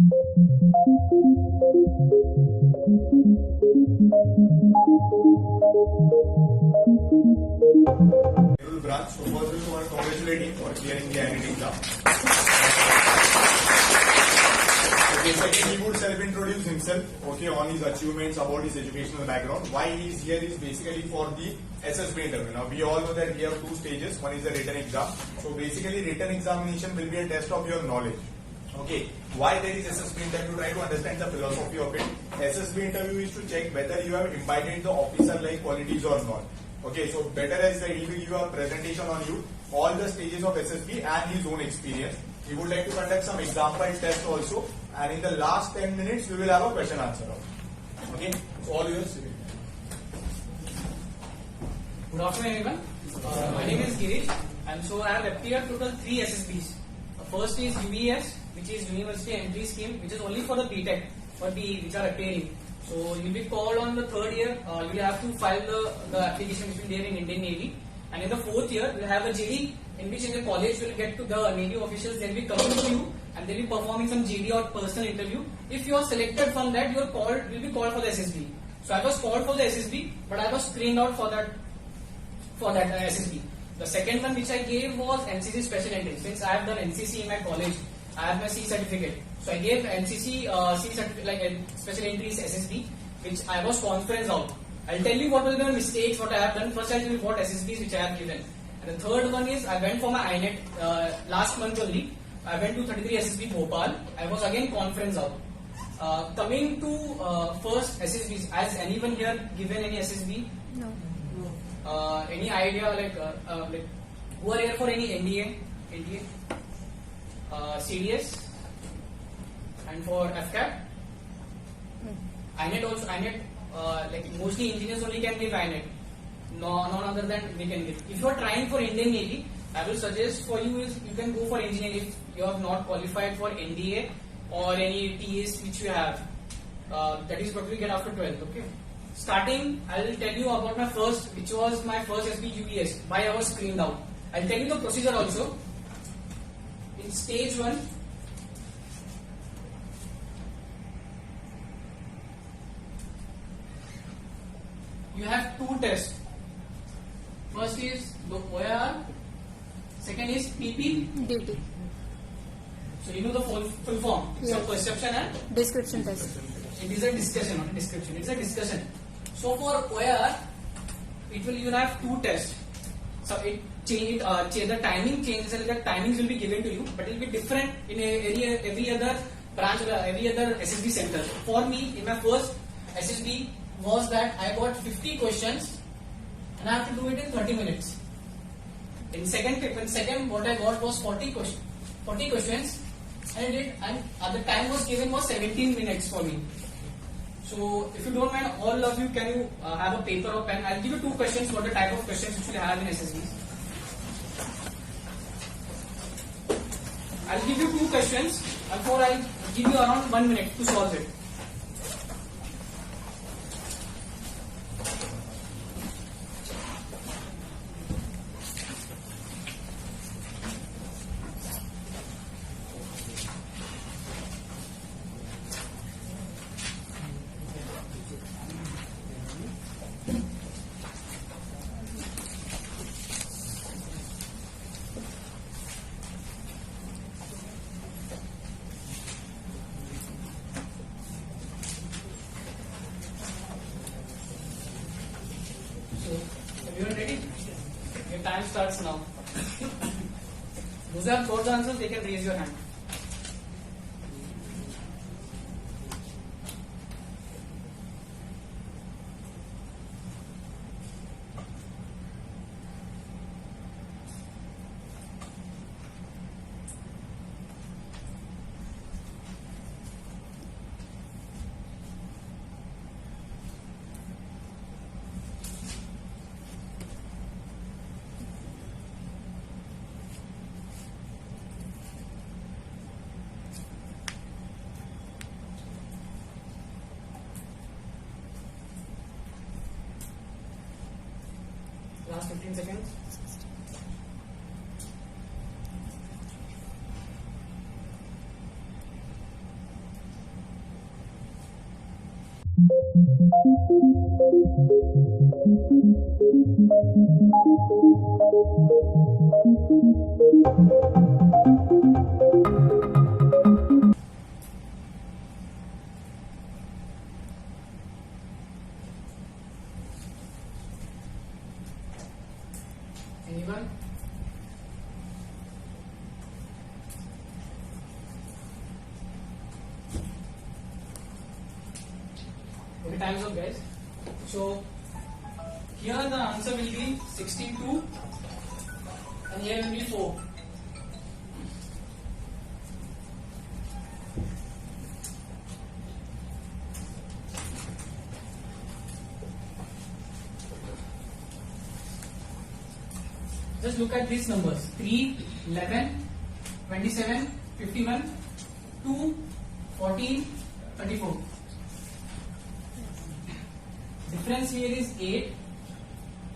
Branch. So first, we want to congratulate him for clearing the INET exam. Okay, second, he would self-introduce himself, okay, on his achievements, about his educational background. Why he is here is basically for the SSB interview. Now, we all know that we have two stages. One is the written exam. So basically, written examination will be a test of your knowledge. Okay, why there is SSB interview? Try to understand the philosophy of it. SSB interview is to check whether you have imbibed the officer-like qualities or not. Okay, so better as he will give a presentation on you, all the stages of SSB and his own experience. He would like to conduct some example test also, and in the last 10 minutes we will have a question answer. Okay, so all yours. Good afternoon, everyone. My name is Girish, and so I have appeared total 3 SSBs. The first is UES, which is University Entry Scheme, which is only for the BTech, for the which are appearing. So you will be called on the third year. You will have to file the application which will be there in Indian Navy, and in the fourth year you will have a JD, in which in the college will get to the Navy officials. They will be coming to you and they will be performing some JD or personal interview. If you are selected from that, you are called. Will be called for the SSB. So I was called for the SSB, but I was screened out for that SSB. The second one which I gave was NCC Special Entry. Since I have done NCC in my college, I have my C certificate. So I gave NCC C certificate, like a Special Entries SSB, which I was conference out. I'll tell you what were the mistakes what I have done. First I'll tell you what SSBs which I have given. And the third one is I went for my INET last month only. I went to 33 SSB Bhopal. I was again conference out. Coming to first SSBs, has anyone here given any SSB? No. Any idea like who are here for any NDA, CDS, and for FCAT? INET also, INET, like mostly engineers only can give INET. No, none other than we can give. If you are trying for Indian Navy, I will suggest for you is you can go for engineering if you have not qualified for NDA or any TS which you have. That is what we get after 12th. Okay. Starting, I will tell you about my first, which was my first SBUES, why I was screened out. I will tell you the procedure also. In stage 1, you have 2 tests. First is the OIR, second is PP. Duty. So you know the full form. It's Yes. a perception and Description test. it is a discussion, not a description. It's a discussion. So for OIR, you will have 2 tests. So the timing changes, and the timings will be given to you, but it will be different in every other branch or every other SSB center. For me, in my first SSB was that I got 50 questions and I have to do it in 30 minutes. In second what I got was 40 questions, and the time was given was 17 minutes for me. So if you don't mind, all of you, can you have a paper or pen? I'll give you 2 questions. What the type of questions which you have in SSBs? I'll give you 2 questions, and I'll give you around 1 minute to solve it. Everyone ready? Your time starts now. Those who have got the answers, they can raise your hand. Last 15 seconds. Anyone? Okay, time's up, guys. So here the answer will be 62 and here will be 4. Just look at these numbers: 3, 11, 27, 51, 2, 14, 34. Difference here is 8,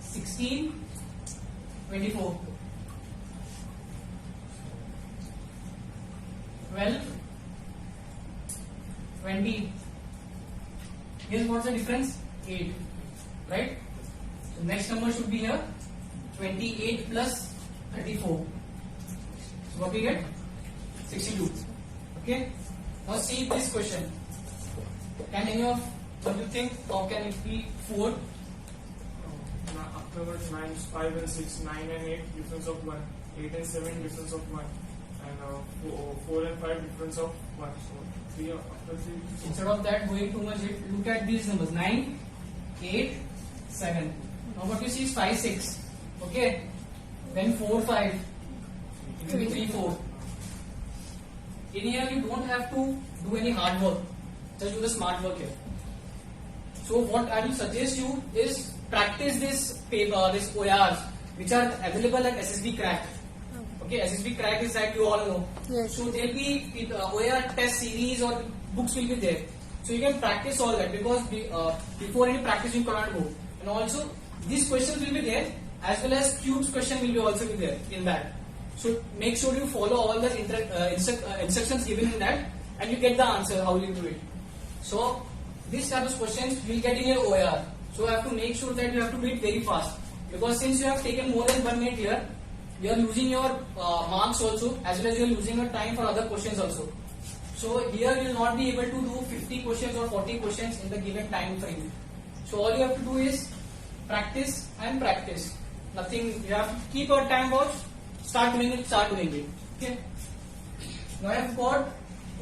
16, 24, 12, 20. Here's what's the difference? 8, right? So next number should be here. 28 plus 34. So what we get? 62. Okay. Now see this question. Can any of what you think, how can it be 4? Afterwards 9, 5 and 6, 9 and 8 difference of 1, 8 and 7 difference of 1, and 4 and 5 difference of 1. So 3 after 3. Instead of that going too much, look at these numbers: 9, 8, 7. Now what you see is 5, 6. Okay. Then 4, 5. It will be 3, 4. In here you don't have to do any hard work. Just do the smart work here. So what I will suggest you is practice this paper, this ORs, which are available at SSB Crack. Okay, SSB Crack is that you all know. Yes. So there will be OER test series or books will be there. So you can practice all that, because before any practice you cannot go. And also these questions will be there, as well as cubes question will be also be there in that. So make sure you follow all the instructions given in that, and you get the answer how you do it. So this type of questions you will get in your OER. So you have to make sure that you have to do it very fast, because since you have taken more than 1 minute here, you are losing your marks also, as well as you are losing your time for other questions also. So here you will not be able to do 50 questions or 40 questions in the given time frame. So all you have to do is practice and practice. Nothing, you have to keep your time watch, start doing it. Okay. Now I have got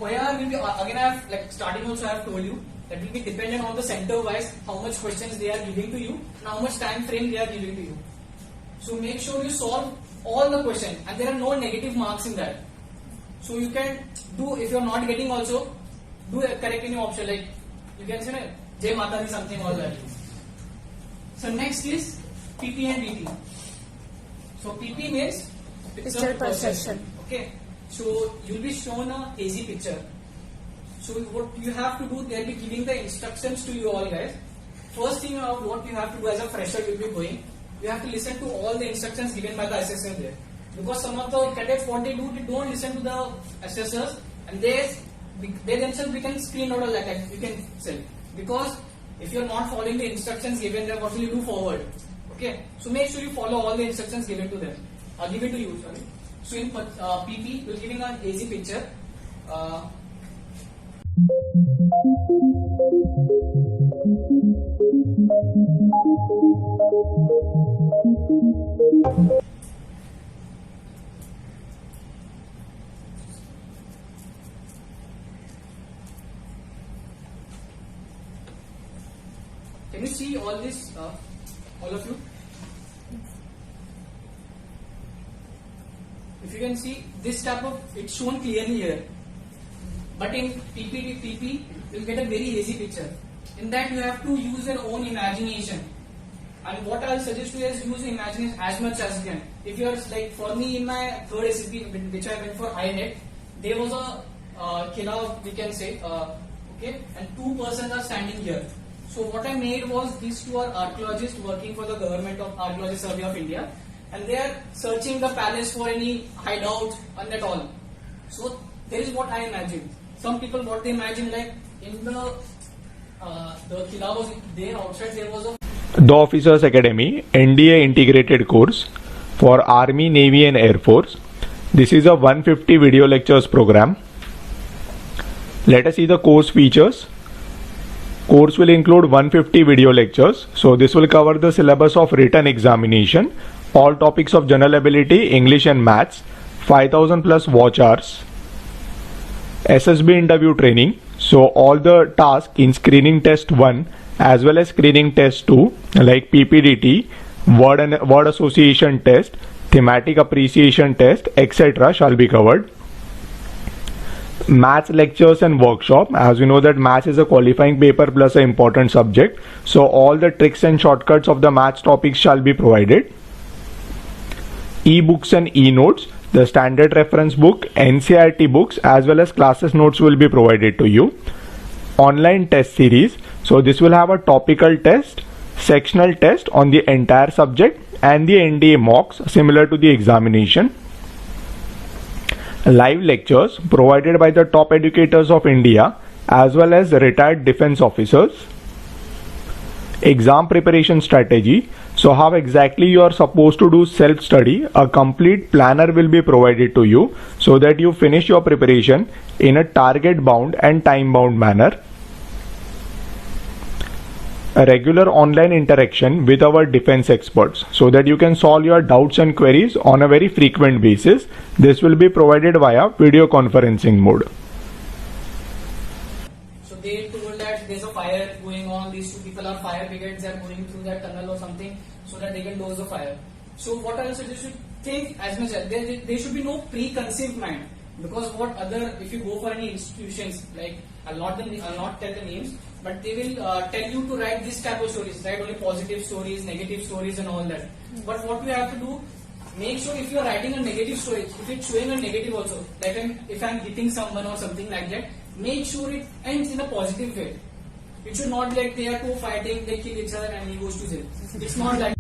OER will be, again I have, like starting also I have told you, that will be dependent on the center wise, how much questions they are giving to you and how much time frame they are giving to you. So make sure you solve all the questions, and there are no negative marks in that. So you can do, if you are not getting also, do correct any option, like you can say Jai Mata Di something all that. So next is PP and DT. So PP means Picture perception. Okay. So you will be shown a hazy picture. So what you have to do, they will be giving the instructions to you all guys. First thing what you have to do as a fresher, you will be going, you have to listen to all the instructions given by the assessor there. Because some of the cadets, what they do, they don't listen to the assessors, and they themselves become screen out of that, you can say. Because if you are not following the instructions given there, what will you do forward? Okay. So make sure you follow all the instructions given to them. Given to you, sorry. So in PP, we are giving a hazy picture. Can you see all this, all of you? If you can see this type of, it's shown clearly here. But in PP, you'll get a very hazy picture. In that you have to use your own imagination. And what I'll suggest you is use imagination as much as you can. If you're like, for me in my third SCP, which I went for INET, there was a killer, we can say, okay, and 2 persons are standing here. So what I made was, these 2 are archaeologists working for the government of Archaeological Survey of India, and they are searching the palace for any hideout and at all. So there is what I imagine. Some people what they imagine, like in the the Kila was there. Outside there was a The Officers Academy NDA integrated course for Army, Navy and Air Force. This is a 150 video lectures program. Let us see the course features. Course will include 150 video lectures. So this will cover the syllabus of written examination, all topics of general ability, English and maths, 5000 plus watch hours, SSB interview training. So all the tasks in screening test 1 as well as screening test 2 like PPDT, word association test, thematic appreciation test, etc. shall be covered. Maths lectures and workshop. As you know that maths is a qualifying paper plus an important subject. So all the tricks and shortcuts of the maths topics shall be provided. E-books and e-notes. The standard reference book, NCERT books as well as classes notes will be provided to you. Online test series. So this will have a topical test, sectional test on the entire subject and the NDA mocks similar to the examination. Live lectures provided by the top educators of India as well as retired defense officers. Exam preparation strategy. So how exactly you are supposed to do self-study. A complete planner will be provided to you so that you finish your preparation in a target-bound and time-bound manner. A regular online interaction with our defense experts so that you can solve your doubts and queries on a very frequent basis. This will be provided via video conferencing mode. So they told that there's a fire going on, these two people are fire brigades, are going through that tunnel or something so that they can douse the fire. So what I suggest, you should think as much as there should be no preconceived mind, because what other, if you go for any institutions, like I'll not tell the names, but they will tell you to write this type of stories, write only positive stories, negative stories and all that. But what we have to do, make sure if you are writing a negative story, if it's showing a negative also, like if I'm hitting someone or something like that, make sure it ends in a positive way. It should not be like they are two fighting, they kill each other and he goes to jail. It's not like